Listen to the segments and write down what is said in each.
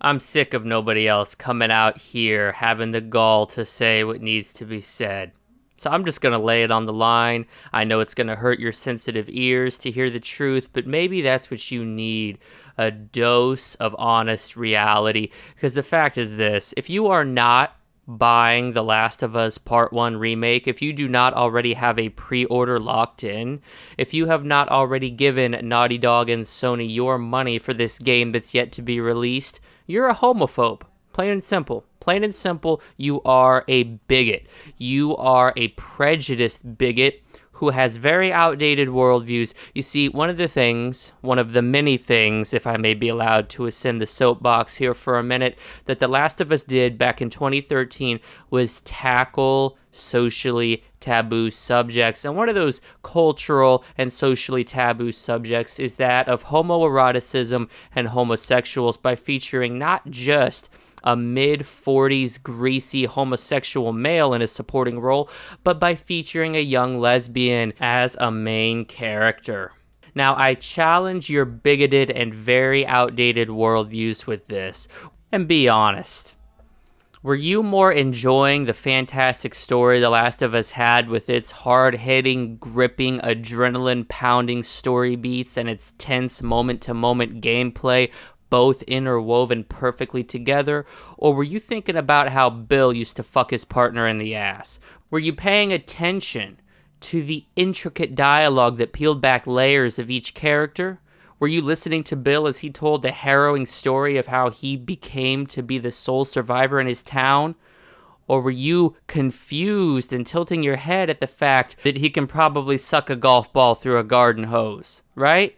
I'm sick of nobody else coming out here having the gall to say what needs to be said. So I'm just going to lay it on the line. I know it's going to hurt your sensitive ears to hear the truth, but maybe that's what you need, a dose of honest reality. Because the fact is this, if you are not buying The Last of Us Part 1 Remake, if you do not already have a pre-order locked in, if you have not already given Naughty Dog and Sony your money for this game that's yet to be released, you're a homophobe. Plain and simple. Plain and simple, you are a bigot. You are a prejudiced bigot who has very outdated worldviews. You see, one of the many things, if I may be allowed to ascend the soapbox here for a minute, that The Last of Us did back in 2013 was tackle socially taboo subjects. And one of those cultural and socially taboo subjects is that of homoeroticism and homosexuals by featuring not just a mid-40s greasy homosexual male in a supporting role, but by featuring a young lesbian as a main character. Now, I challenge your bigoted and very outdated worldviews with this, and be honest. Were you more enjoying the fantastic story The Last of Us had with its hard-hitting, gripping, adrenaline-pounding story beats and its tense moment-to-moment gameplay, both interwoven perfectly together? Or were you thinking about how Bill used to fuck his partner in the ass? Were you paying attention to the intricate dialogue that peeled back layers of each character? Were you listening to Bill as he told the harrowing story of how he became to be the sole survivor in his town? Or were you confused and tilting your head at the fact that he can probably suck a golf ball through a garden hose, right?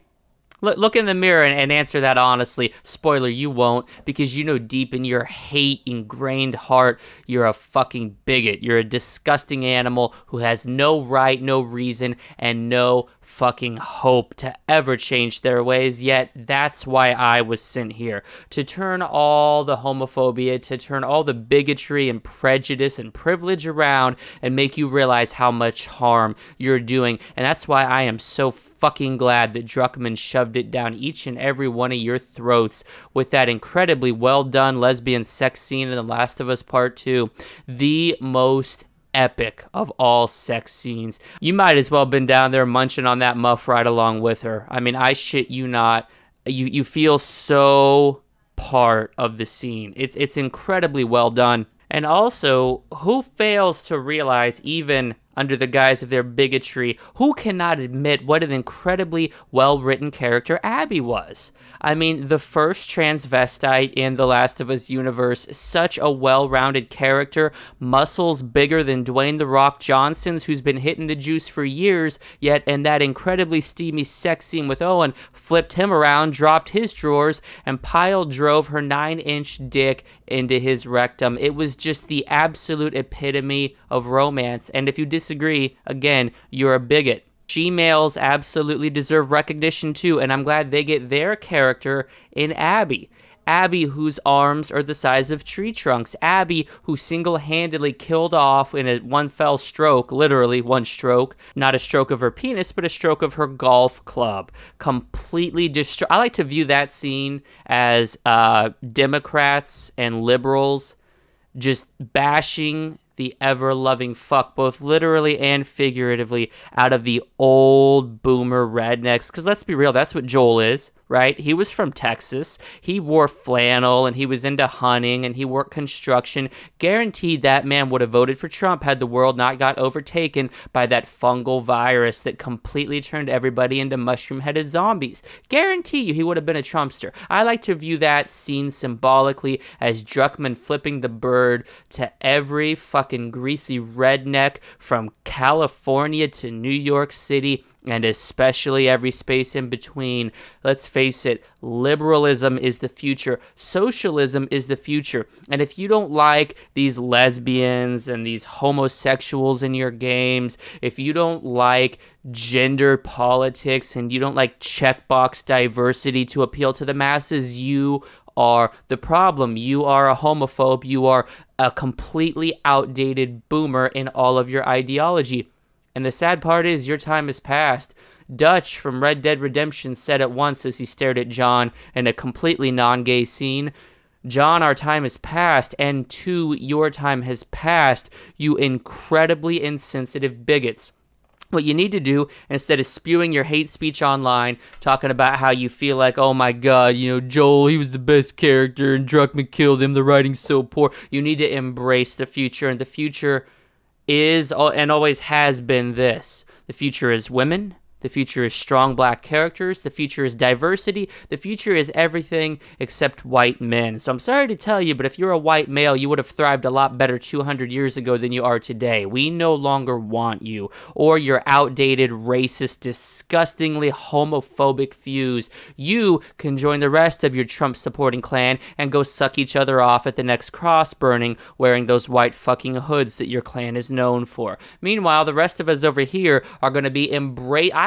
Look in the mirror and answer that honestly. Spoiler, you won't, because you know deep in your hate-ingrained heart, you're a fucking bigot. You're a disgusting animal who has no right, no reason, and no fucking hope to ever change their ways. Yet that's why I was sent here, to turn all the homophobia, to turn all the bigotry and prejudice and privilege around and make you realize how much harm you're doing. And that's why I am so fucking glad that Druckmann shoved it down each and every one of your throats with that incredibly well done lesbian sex scene in The Last of Us Part 2. The most epic of all sex scenes. You might as well have been down there munching on that muff right along with her. I mean, I shit you not. You feel so part of the scene. It's incredibly well done. And also, who fails to realize, even under the guise of their bigotry, who cannot admit what an incredibly well-written character Abby was? I mean, the first transvestite in the Last of Us universe, such a well-rounded character, muscles bigger than Dwayne "The Rock" Johnson's, who's been hitting the juice for years, yet in that incredibly steamy sex scene with Owen, flipped him around, dropped his drawers, and pile drove her 9-inch dick into his rectum. It was just the absolute epitome of romance, and if you disagree, again, you're a bigot. She-males absolutely deserve recognition too, and I'm glad they get their character in Abby. Abby, whose arms are the size of tree trunks. Abby, who single-handedly killed off in a one fell stroke, literally one stroke, not a stroke of her penis, but a stroke of her golf club. Completely I like to view that scene as Democrats and liberals just bashing the ever-loving fuck, both literally and figuratively, out of the old boomer rednecks. Because let's be real, that's what Joel is, right? He was from Texas. He wore flannel, and he was into hunting, and he worked construction. Guaranteed that man would have voted for Trump had the world not got overtaken by that fungal virus that completely turned everybody into mushroom-headed zombies. Guarantee you he would have been a Trumpster. I like to view that scene symbolically as Druckmann flipping the bird to every fucking greasy redneck from California to New York City, and especially every space in between. Let's face it, liberalism is the future. Socialism is the future. And if you don't like these lesbians and these homosexuals in your games, if you don't like gender politics and you don't like checkbox diversity to appeal to the masses, you are the problem. You are a homophobe. You are a completely outdated boomer in all of your ideology. And the sad part is your time has passed. Dutch from Red Dead Redemption said it once as he stared at John in a completely non-gay scene. John, our time has passed, and 2, your time has passed, you incredibly insensitive bigots. What you need to do, instead of spewing your hate speech online, talking about how you feel like, oh my god, Joel, he was the best character and Druckmann killed him, the writing's so poor, you need to embrace the future, and the future is and always has been this. The future is women. The future is strong black characters. The future is diversity. The future is everything except white men. So I'm sorry to tell you, but if you're a white male, you would have thrived a lot better 200 years ago than you are today. We no longer want you or your outdated, racist, disgustingly homophobic views. You can join the rest of your Trump-supporting clan and go suck each other off at the next cross burning wearing those white fucking hoods that your clan is known for. Meanwhile, the rest of us over here are going to be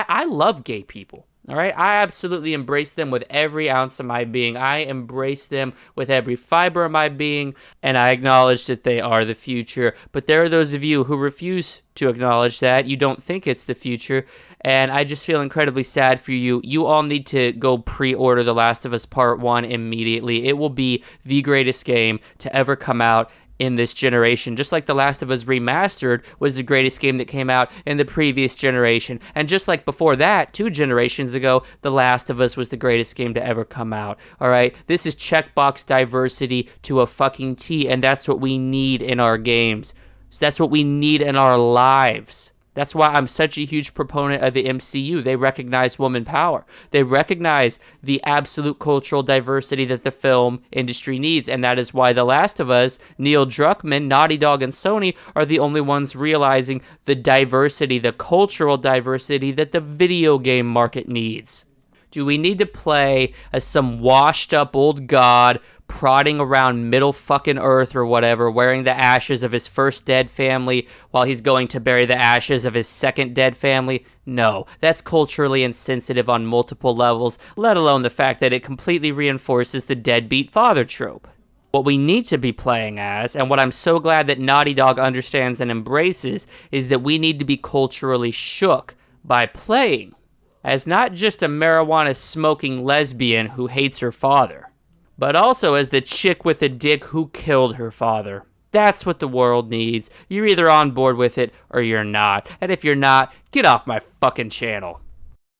I love gay people, all right? I absolutely embrace them with every ounce of my being. I embrace them with every fiber of my being, and I acknowledge that they are the future. But there are those of you who refuse to acknowledge that. You don't think it's the future, and I just feel incredibly sad for you. You all need to go pre-order The Last of Us Part 1 immediately. It will be the greatest game to ever come out in this generation, just like The Last of Us Remastered was the greatest game that came out in the previous generation. And just like before that, 2 generations ago, The Last of Us was the greatest game to ever come out. All right? This is checkbox diversity to a fucking T, and that's what we need in our games. So that's what we need in our lives. That's why I'm such a huge proponent of the MCU. They recognize woman power. They recognize the absolute cultural diversity that the film industry needs. And that is why The Last of Us, Neil Druckmann, Naughty Dog, and Sony are the only ones realizing the diversity, the cultural diversity that the video game market needs. Do we need to play as some washed up old god prodding around middle fucking earth or whatever, wearing the ashes of his first dead family while he's going to bury the ashes of his second dead family? No, that's culturally insensitive on multiple levels, let alone the fact that it completely reinforces the deadbeat father trope. What we need to be playing as, and what I'm so glad that Naughty Dog understands and embraces, is that we need to be culturally shook by playing as not just a marijuana-smoking lesbian who hates her father, but also as the chick with a dick who killed her father. That's what the world needs. You're either on board with it or you're not. And if you're not, get off my fucking channel.